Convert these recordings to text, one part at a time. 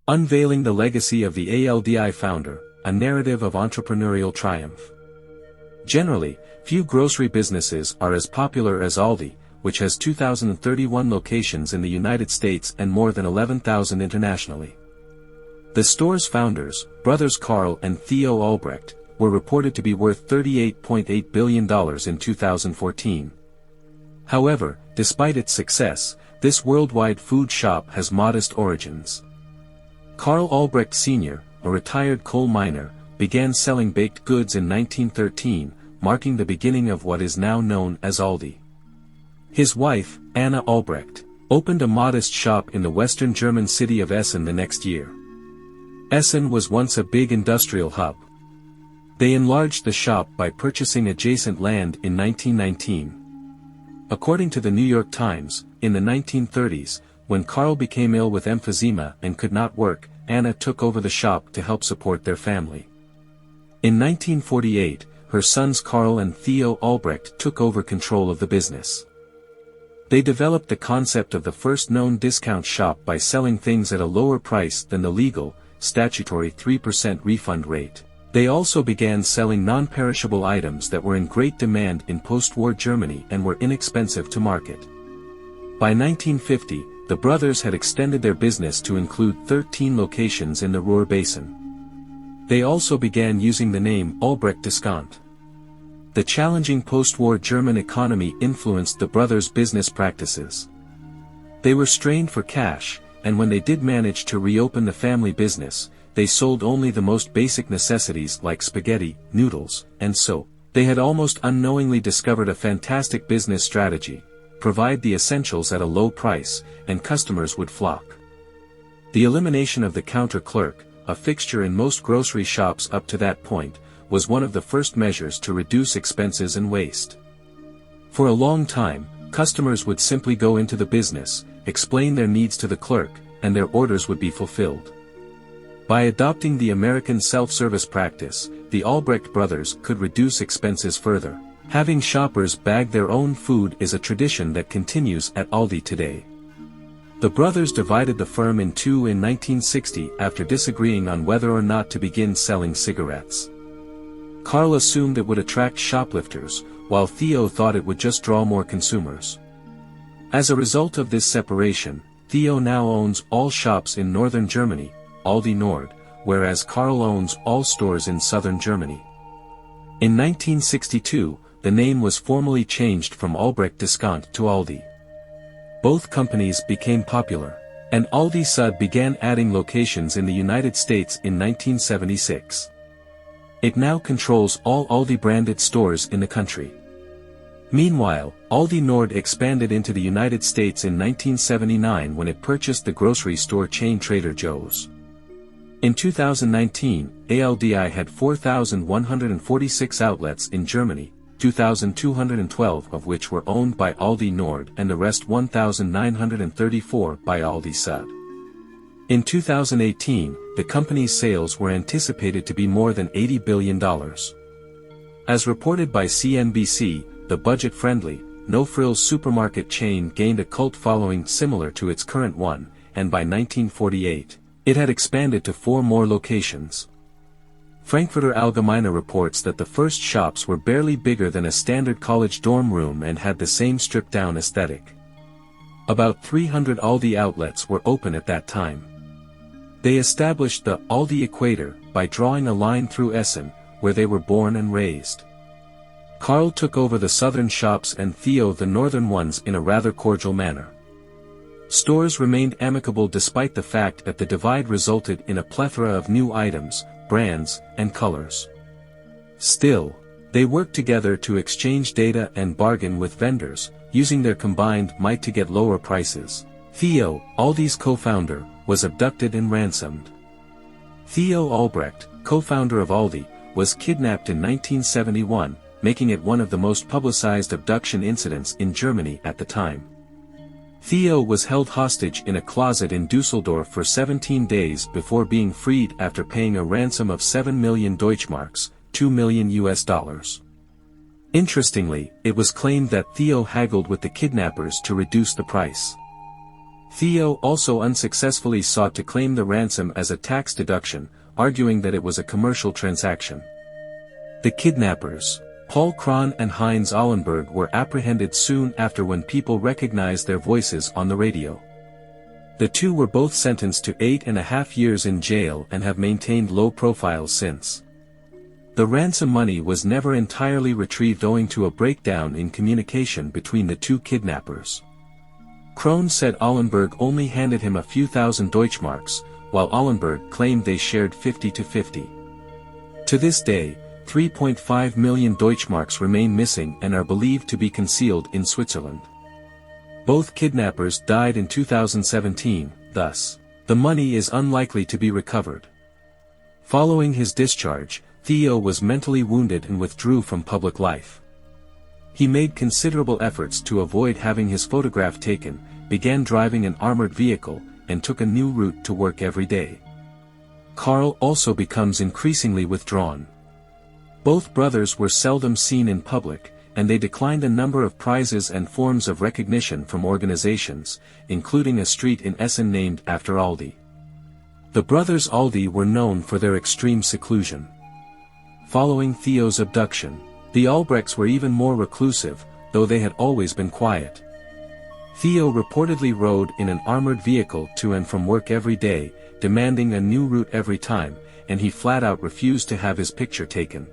Unveiling the Legacy of the ALDI Founder, a Narrative of Entrepreneurial Triumph. Generally, few grocery businesses are as popular as ALDI, which has 2,031 locations in the United States and more than 11,000 internationally. The store's founders, brothers Carl and Theo Albrecht, were reported to be worth $38.8 billion in 2014. However, despite its success, this worldwide food shop has modest origins. Carl Albrecht Sr., a retired coal miner, began selling baked goods in 1913, marking the beginning of what is now known as ALDI. His wife, Anna Albrecht, opened a modest shop in the western German city of Essen the next year. Essen was once a big industrial hub. They enlarged the shop by purchasing adjacent land in 1919. According to the New York Times, in the 1930s, when Carl became ill with emphysema and could not work, Anna took over the shop to help support their family. In 1948, her sons Carl and Theo Albrecht took over control of the business. They developed the concept of the first known discount shop by selling things at a lower price than the legal, statutory 3% refund rate. They also began selling non-perishable items that were in great demand in post-war Germany and were inexpensive to market. By 1950, the brothers had extended their business to include 13 locations in the Ruhr Basin. They also began using the name Albrecht Discount. The challenging post-war German economy influenced the brothers' business practices. They were strained for cash, and when they did manage to reopen the family business, they sold only the most basic necessities like spaghetti, noodles, and soap. They had almost unknowingly discovered a fantastic business strategy: provide the essentials at a low price, and customers would flock. The elimination of the counter clerk, a fixture in most grocery shops up to that point, was one of the first measures to reduce expenses and waste. For a long time, customers would simply go into the business, explain their needs to the clerk, and their orders would be fulfilled. By adopting the American self-service practice, the Albrecht brothers could reduce expenses further. Having shoppers bag their own food is a tradition that continues at ALDI today. The brothers divided the firm in two in 1960 after disagreeing on whether or not to begin selling cigarettes. Carl assumed it would attract shoplifters, while Theo thought it would just draw more consumers. As a result of this separation, Theo now owns all shops in northern Germany, ALDI Nord, whereas Carl owns all stores in southern Germany. In 1962, the name was formally changed from Albrecht Discount to ALDI. Both companies became popular, and ALDI Sud began adding locations in the United States in 1976. It now controls all ALDI-branded stores in the country. Meanwhile, ALDI Nord expanded into the United States in 1979 when it purchased the grocery store chain Trader Joe's. In 2019, ALDI had 4,146 outlets in Germany, 2,212 of which were owned by ALDI Nord and the rest 1,934 by ALDI Sud. In 2018, the company's sales were anticipated to be more than $80 billion. As reported by CNBC, the budget-friendly, no-frills supermarket chain gained a cult following similar to its current one, and by 1948, it had expanded to 4 more locations. Frankfurter Allgemeine reports that the first shops were barely bigger than a standard college dorm room and had the same stripped-down aesthetic. About 300 ALDI outlets were open at that time. They established the ALDI Equator by drawing a line through Essen, where they were born and raised. Carl took over the southern shops and Theo the northern ones in a rather cordial manner. Stores remained amicable despite the fact that the divide resulted in a plethora of new items, brands, and colors. Still, they worked together to exchange data and bargain with vendors, using their combined might to get lower prices. Theo, ALDI's co-founder, was abducted and ransomed. Theo Albrecht, co-founder of ALDI, was kidnapped in 1971, making it one of the most publicized abduction incidents in Germany at the time. Theo was held hostage in a closet in Dusseldorf for 17 days before being freed after paying a ransom of 7 million Deutschmarks, $2 million. Interestingly, it was claimed that Theo haggled with the kidnappers to reduce the price. Theo also unsuccessfully sought to claim the ransom as a tax deduction, arguing that it was a commercial transaction. The kidnappers, Paul Kron and Heinz Allenberg, were apprehended soon after when people recognized their voices on the radio. The two were both sentenced to 8.5 years in jail and have maintained low profiles since. The ransom money was never entirely retrieved owing to a breakdown in communication between the two kidnappers. Kron said Allenberg only handed him a few thousand Deutschmarks, while Allenberg claimed they shared 50-50. To this day, 3.5 million Deutschmarks remain missing and are believed to be concealed in Switzerland. Both kidnappers died in 2017, thus, the money is unlikely to be recovered. Following his discharge, Theo was mentally wounded and withdrew from public life. He made considerable efforts to avoid having his photograph taken, began driving an armored vehicle, and took a new route to work every day. Karl also becomes increasingly withdrawn. Both brothers were seldom seen in public, and they declined a number of prizes and forms of recognition from organizations, including a street in Essen named after ALDI. The brothers ALDI were known for their extreme seclusion. Following Theo's abduction, the Albrechts were even more reclusive, though they had always been quiet. Theo reportedly rode in an armored vehicle to and from work every day, demanding a new route every time, and he flat out refused to have his picture taken.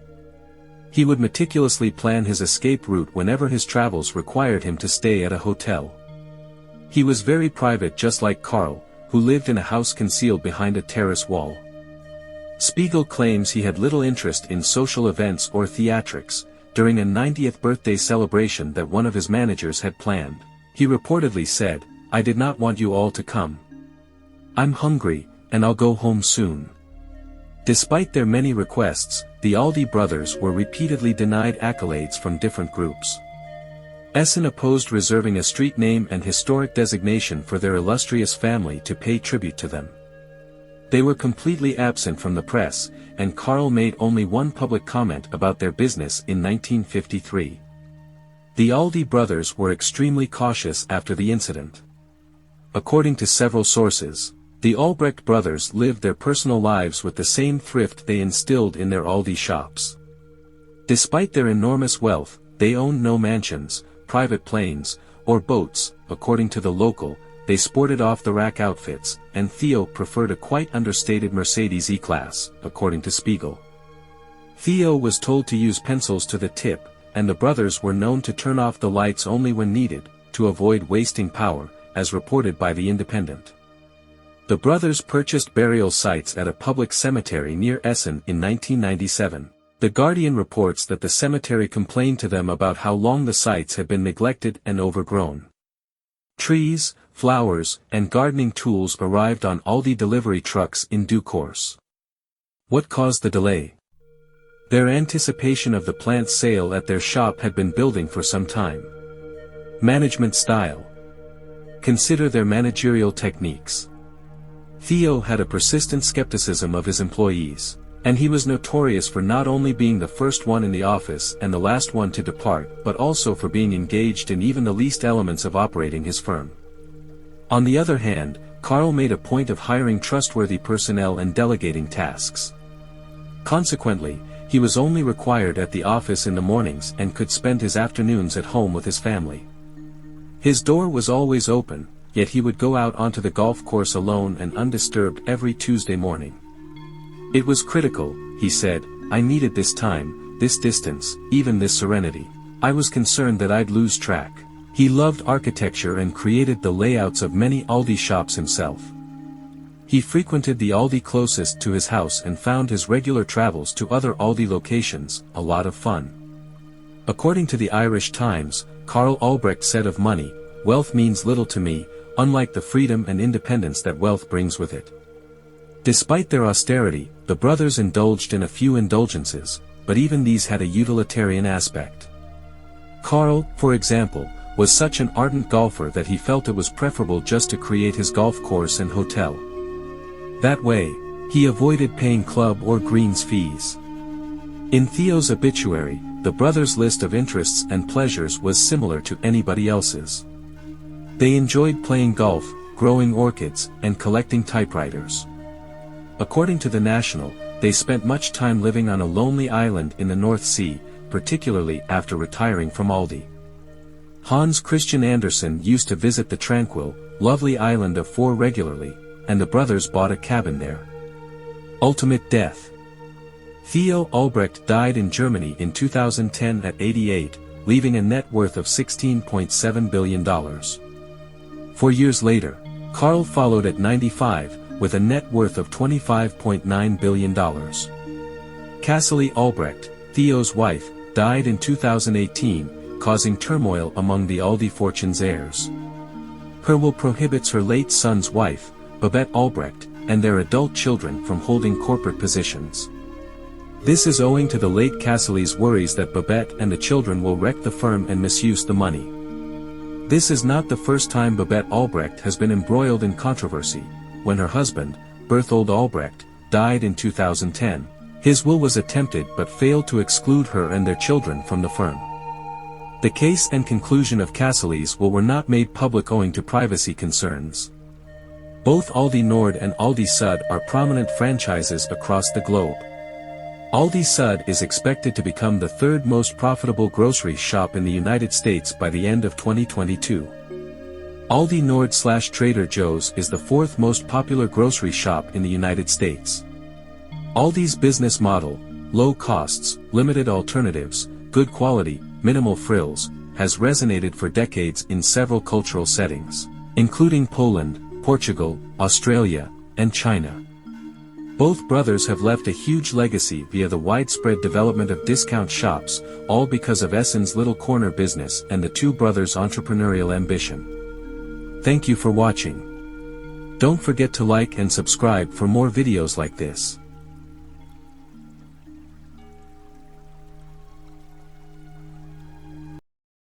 He would meticulously plan his escape route whenever his travels required him to stay at a hotel. He was very private, just like Karl, who lived in a house concealed behind a terrace wall. Spiegel claims he had little interest in social events or theatrics. During a 90th birthday celebration that one of his managers had planned, he reportedly said, "I did not want you all to come. I'm hungry, and I'll go home soon." Despite their many requests, the ALDI brothers were repeatedly denied accolades from different groups. Essen opposed reserving a street name and historic designation for their illustrious family to pay tribute to them. They were completely absent from the press, and Karl made only one public comment about their business in 1953. The ALDI brothers were extremely cautious after the incident. According to several sources, the Albrecht brothers lived their personal lives with the same thrift they instilled in their ALDI shops. Despite their enormous wealth, they owned no mansions, private planes, or boats. According to the local, they sported off-the-rack outfits, and Theo preferred a quite understated Mercedes E-Class, according to Spiegel. Theo was told to use pencils to the tip, and the brothers were known to turn off the lights only when needed, to avoid wasting power, as reported by The Independent. The brothers purchased burial sites at a public cemetery near Essen in 1997. The Guardian reports that the cemetery complained to them about how long the sites had been neglected and overgrown. Trees, flowers, and gardening tools arrived on ALDI delivery trucks in due course. What caused the delay? Their anticipation of the plant's sale at their shop had been building for some time. Management style. Consider their managerial techniques. Theo had a persistent skepticism of his employees, and he was notorious for not only being the first one in the office and the last one to depart, but also for being engaged in even the least elements of operating his firm. On the other hand, Karl made a point of hiring trustworthy personnel and delegating tasks. Consequently, he was only required at the office in the mornings and could spend his afternoons at home with his family. His door was always open, yet he would go out onto the golf course alone and undisturbed every Tuesday morning. It was critical, he said. I needed this time, this distance, even this serenity. I was concerned that I'd lose track. He loved architecture and created the layouts of many ALDI shops himself. He frequented the ALDI closest to his house and found his regular travels to other ALDI locations a lot of fun. According to the Irish Times, Karl Albrecht said of money, "Wealth means little to me, unlike the freedom and independence that wealth brings with it." Despite their austerity, the brothers indulged in a few indulgences, but even these had a utilitarian aspect. Karl, for example, was such an ardent golfer that he felt it was preferable just to create his golf course and hotel. That way, he avoided paying club or greens fees. In Theo's obituary, the brothers' list of interests and pleasures was similar to anybody else's. They enjoyed playing golf, growing orchids, and collecting typewriters. According to the National, they spent much time living on a lonely island in the North Sea, particularly after retiring from ALDI. Hans Christian Andersen used to visit the tranquil, lovely island of Four regularly, and the brothers bought a cabin there. Ultimate death. Theo Albrecht died in Germany in 2010 at 88, leaving a net worth of $16.7 billion. 4 years later, Carl followed at 95, with a net worth of $25.9 billion. Cassilie Albrecht, Theo's wife, died in 2018, causing turmoil among the ALDI fortune's heirs. Her will prohibits her late son's wife, Babette Albrecht, and their adult children from holding corporate positions. This is owing to the late Cassilie's worries that Babette and the children will wreck the firm and misuse the money. This is not the first time Babette Albrecht has been embroiled in controversy. When her husband, Berthold Albrecht, died in 2010, his will was attempted but failed to exclude her and their children from the firm. The case and conclusion of Cassilie's will were not made public owing to privacy concerns. Both ALDI Nord and ALDI Sud are prominent franchises across the globe. ALDI Sud is expected to become the third most profitable grocery shop in the United States by the end of 2022. ALDI Nord/Trader Joe's is the fourth most popular grocery shop in the United States. ALDI's business model, low costs, limited alternatives, good quality, minimal frills, has resonated for decades in several cultural settings, including Poland, Portugal, Australia, and China. Both brothers have left a huge legacy via the widespread development of discount shops, all because of Essen's little corner business and the two brothers' entrepreneurial ambition. Thank you for watching. Don't forget to like and subscribe for more videos like this.